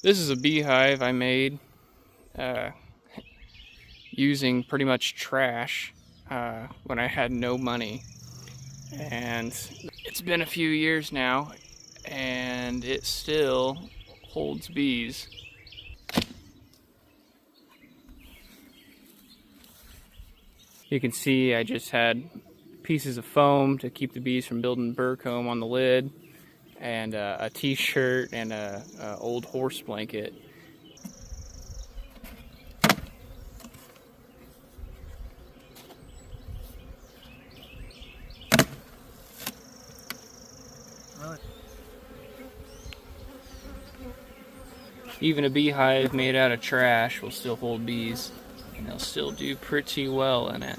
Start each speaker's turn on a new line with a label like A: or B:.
A: This is a beehive I made uh, using pretty much trash when I had no money. And it's been a few years now, and it still holds bees. You can see I just had pieces of foam to keep the bees from building burr comb on the lid, and a t-shirt and a old horse blanket. Even a beehive made out of trash will still hold bees, and they'll still do pretty well in it.